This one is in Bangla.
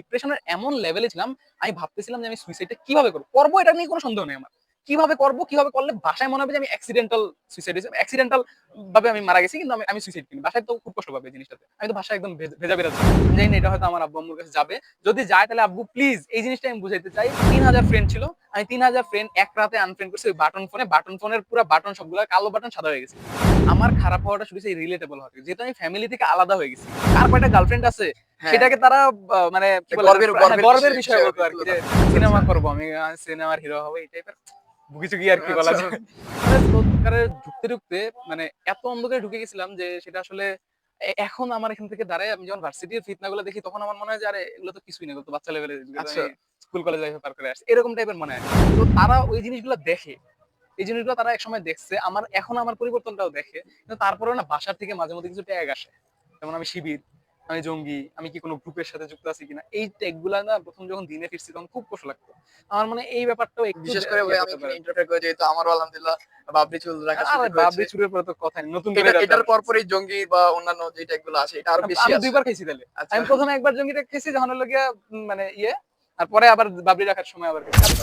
ডিপ্রেশনের এমন লেভেলে ছিলাম, আমি ভাবতেছিলাম যে আমি সুইসাইডটা কিভাবে করব? করব এটা নিয়ে কোন সন্দেহ নেই আমার। কিভাবে করব? কিভাবে করলে বাসায় মনে হবে যে আমি অ্যাক্সিডেন্টাল সুইসাইড হইছে। অ্যাক্সিডেন্টাল ভাবে আমি মারা গেছি কিন্তু আমি সুইসাইড করিনি। বাসায় তো খুব কষ্ট পাবে এই জিনিসটাতে। আমি তো বাসায় একদম ভেজা জানি না এটা হয়তো আমার আব্বু-আম্মুর কাছে যাবে। যদি যায় তাহলে আব্বু প্লিজ এই জিনিসটা আমি বুঝাইতে চাই। ৩০০০ ফ্রেন্ড ছিল। আমি ৩০০০ ফ্রেন্ড এক রাতে আনফ্রেন্ড করছি ওই বাটন ফোনের পুরা বাটন সবগুলা কালো বাটন সাদা হয়ে গেছে। আমার খারাপ হওয়াটা শুরু হইছে এই রিলেটেবল হওয়া থেকে। যেহেতু আমি ফ্যামিলি থেকে আলাদা হয়ে গেছি। কার কয়টা গার্লফ্রেন্ড আছে হ্যাঁ, সেটাকে তারা মানে কি বলে গর্বের গর্বের গর্বের বিষয় বিষয় বিষয় বলতো আরকি তুলে যে ধরে। আচ্ছা, সিনেমা আচ্ছা। করব আমি সিনেমার হিরো হব এই টাইপের বুকিচুকি আরকি বলা আচ্ছা। যায়। মানে সত্যিকারে ঢুকতে মানে এত অন্ধকারে ঢুকে গেছিলাম যে সেটা আসলে এখন আমার এখান থেকে দাঁড়ায় আমি যখন ভার্সিটির ফিতনাগুলো দেখি তখন আমার মনে হয় যে আরে এগুলো তো কিছুই না, এগুলো তো বাচ্চা লেভেলের এগুলো তো আচ্ছা। আমি স্কুল কলেজ লাইফে পার করে আসছি। এরকম টাইপের মনে হয়। তো তারা ওই জিনিসগুলো দেখে। এই জিনিসগুলো তারা একসময় দেখছে। এখন আমার পরিবর্তনটাও দেখে। কিন্তু তারপরেও না বাসার থেকে মাঝে মধ্যে কিছু ট্যাগ আসে। যেমন আমি শিবির, আমি জঙ্গি, আমি কি কোনো গ্রুপের সাথে যুক্ত আছি কিনা। এই ট্যাগ গুলা না ১ম যখন দিনে ফিরছি তখন খুব কষ্ট লাগতো। আমার মনে হয় এই ব্যাপারটাও একটু বিশেষ করে ইয়ে ভাই আমি করতে এখানে পারে। ইন্টারফেয়ার করে যেহেতু আমারও আলহামদুলিল্লাহ বাবরি চুল রাখার আরে সুযোগ হয়েছে। বাবরি চুরের পরে তো কথাই নেই। নতুন করে এটা এটার আবার শুনছি। পরপরই জঙ্গি বা অন্যান্য যে ট্যাগ গুলো আছে এটা আরো বেশি আমি ২ আসে। বার খাইছি তাইলে। আচ্ছা। আমি ১ম এ একবার জঙ্গি ট্যাগ খাইছি যখন হলো গিয়া মানে ইয়ে, আর পরে আবার বাবরি রাখার সময় আবার খাইছি।